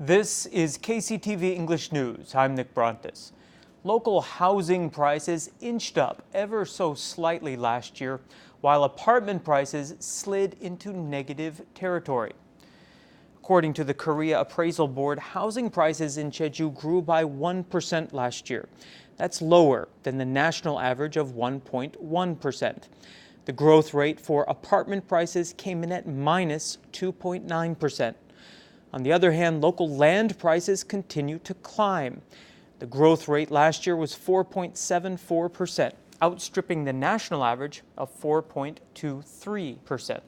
This is KCTV English News. I'm Nick Brontes. Local housing prices inched up ever so slightly last year, while apartment prices slid into negative territory. According to the Korea Appraisal Board, housing prices in Jeju grew by 1% last year. That's lower than the national average of 1.1%. The growth rate for apartment prices came in at minus 2.9%. On the other hand, local land prices continue to climb. The growth rate last year was 4.74%, outstripping the national average of 4.23%.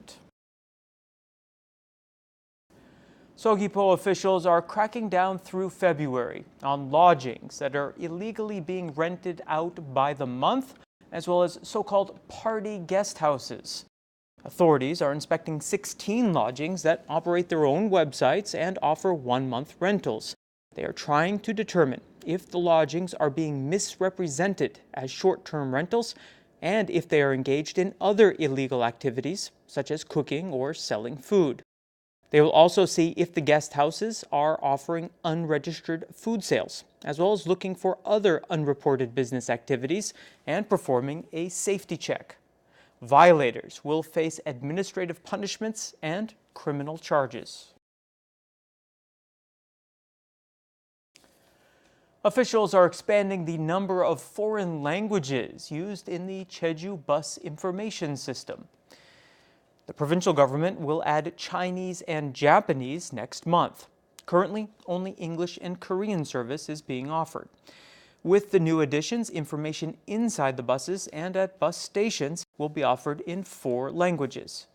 Seogwipo officials are cracking down through February on lodgings that are illegally being rented out by the month, as well as so-called party guest houses. Authorities are inspecting 16 lodgings that operate their own websites and offer one-month rentals. They are trying to determine if the lodgings are being misrepresented as short-term rentals and if they are engaged in other illegal activities, such as cooking or selling food. They will also see if the guest houses are offering unregistered food sales, as well as looking for other unreported business activities and performing a safety check. Violators will face administrative punishments and criminal charges. Officials are expanding the number of foreign languages used in the Jeju bus information system. The provincial government will add Chinese and Japanese next month. Currently, only English and Korean service is being offered. With the new additions, information inside the buses and at bus stations will be offered in 4 languages.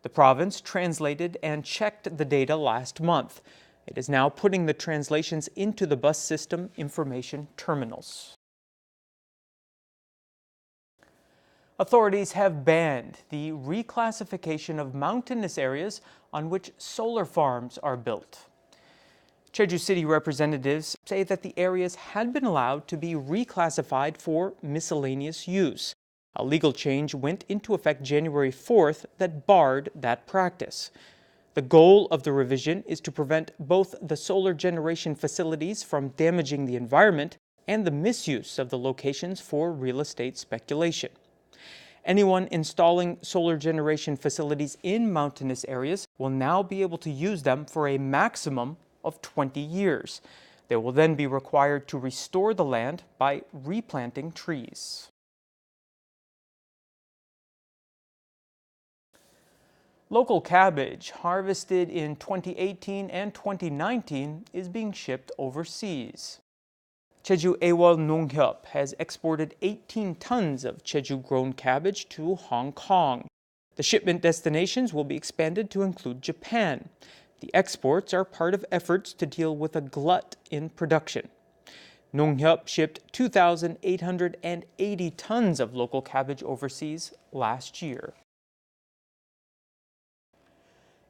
The province translated and checked the data last month. It is now putting the translations into the bus system information terminals. Authorities have banned the reclassification of mountainous areas on which solar farms are built. Jeju City representatives say that the areas had been allowed to be reclassified for miscellaneous use. A legal change went into effect January 4th that barred that practice. The goal of the revision is to prevent both the solar generation facilities from damaging the environment and the misuse of the locations for real estate speculation. Anyone installing solar generation facilities in mountainous areas will now be able to use them for a maximum of 20 years. They will then be required to restore the land by replanting trees. Local cabbage harvested in 2018 and 2019 is being shipped overseas. Jeju Aewol Nonghyup has exported 18 tons of Jeju-grown cabbage to Hong Kong. The shipment destinations will be expanded to include Japan. The exports are part of efforts to deal with a glut in production. Nonghyup shipped 2,880 tons of local cabbage overseas last year.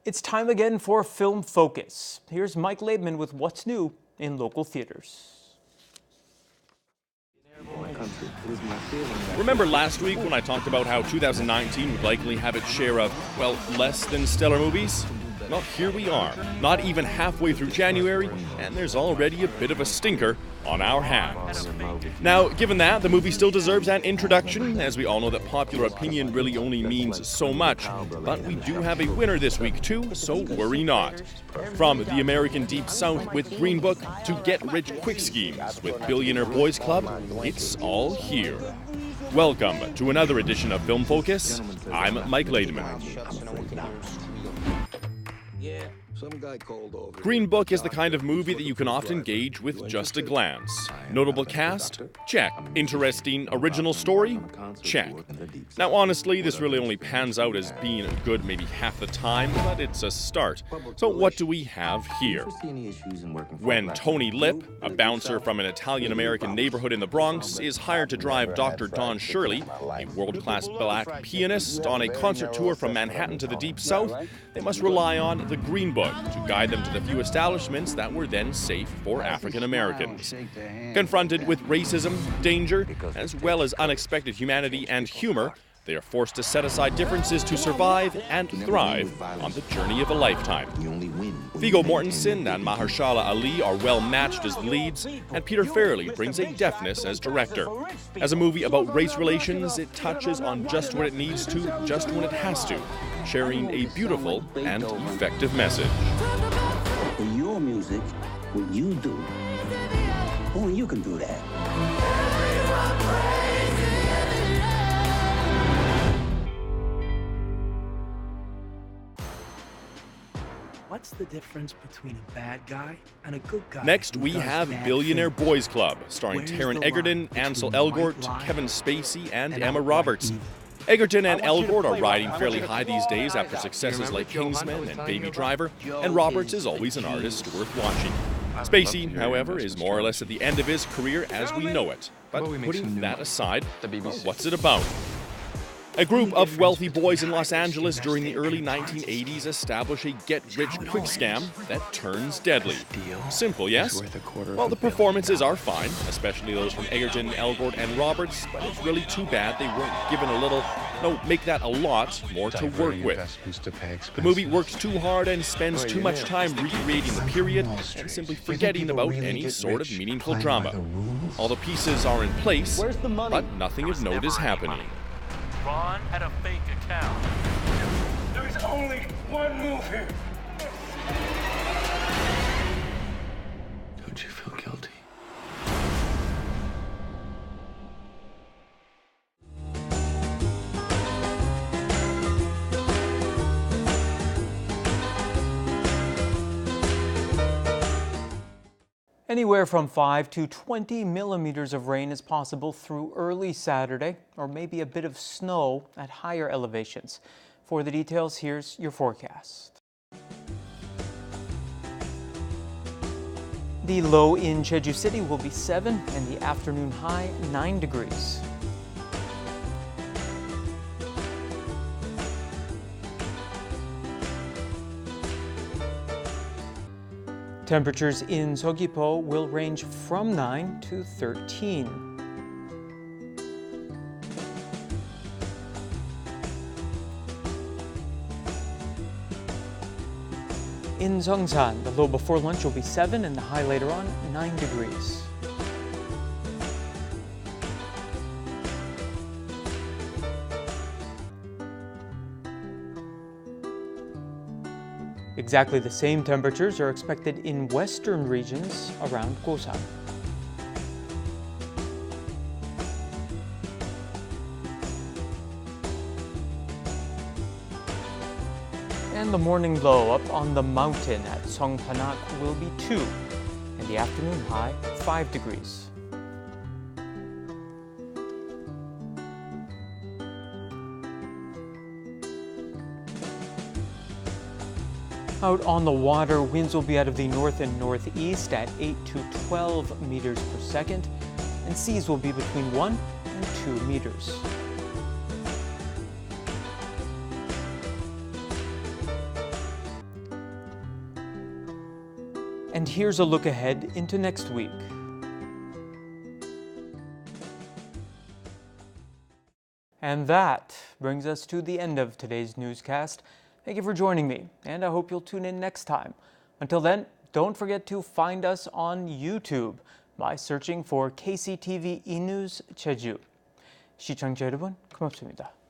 It's time again for Film Focus. Here's Mike Laidman with what's new in local theaters. Remember last week when I talked about how 2019 would likely have its share of, well, less than stellar movies? Well, here we are, not even halfway through January, and there's already a bit of a stinker on our hands. Now, given that, the movie still deserves an introduction, as we all know that popular opinion really only means so much, but we do have a winner this week too, so worry not. From the American Deep South with Green Book to get-rich-quick schemes with Billionaire Boys Club, it's all here. Welcome to another edition of Film Focus. I'm Mike Laidman. Green Book is the kind of movie that you can often gauge with just a glance. Notable cast? Check. Interesting original story? Check. Now honestly, this really only pans out as being good maybe half the time, but it's a start. So what do we have here? When Tony Lip, a bouncer from an Italian-American neighborhood in the Bronx, is hired to drive Dr. Don Shirley, a world-class black pianist, on a concert tour from Manhattan to the Deep South, they must rely on the Green Book to guide them to the few establishments that were then safe for African Americans. Confronted with racism, danger, as well as unexpected humanity and humor, They are forced to set aside differences to survive and thrive on the journey of a lifetime. Viggo Mortensen and Mahershala Ali are well matched as leads, and Peter Farrelly brings a deftness as director. As a movie about race relations, it touches on just when it needs to, just when it has to, sharing a beautiful and effective message. For your music, what you do, only you can do that. What's the difference between a bad guy and a good guy? Next, we have Billionaire Boys Club, starring Taron Egerton, Ansel Elgort, Kevin Spacey, and Emma Roberts. Egerton and Elgort are riding fairly high these days after successes like Kingsman and Baby Driver, and Roberts is always an artist worth watching. Spacey, however, is more or less at the end of his career as we know it. But putting that aside, well, what's it about? A group of wealthy boys in Los Angeles during the early 1980s establish a get-rich-quick scam that turns deadly. Simple, yes? Well, the performances are fine, especially those from Egerton, Elgort, and Roberts, but it's really too bad they weren't given a little, no, make that a lot, more to work with. The movie works too hard and spends too much time recreating the period and simply forgetting about any sort of meaningful drama. All the pieces are in place, but nothing of note is happening. Ron had a fake account. There's only one move here. Don't you feel guilty? Anywhere from 5 to 20 millimeters of rain is possible through early Saturday, or maybe a bit of snow at higher elevations. For the details, here's your forecast. The low in Jeju City will be 7 and the afternoon high 9 degrees. Temperatures in Seogwipo will range from 9 to 13. In Seongsan, the low before lunch will be 7 and the high later on 9 degrees. Exactly the same temperatures are expected in western regions around Gosan. And the morning low up on the mountain at Songpanak will be 2, and the afternoon high 5 degrees. Out on the water, winds will be out of the north and northeast at 8 to 12 meters per second, and seas will be between 1 and 2 meters. And here's a look ahead into next week. And that brings us to the end of today's newscast. Thank you for joining me, and I hope you'll tune in next time. Until then, don't forget to find us on YouTube by searching for KCTV eNews Jeju. 시청자 여러분, 고맙습니다.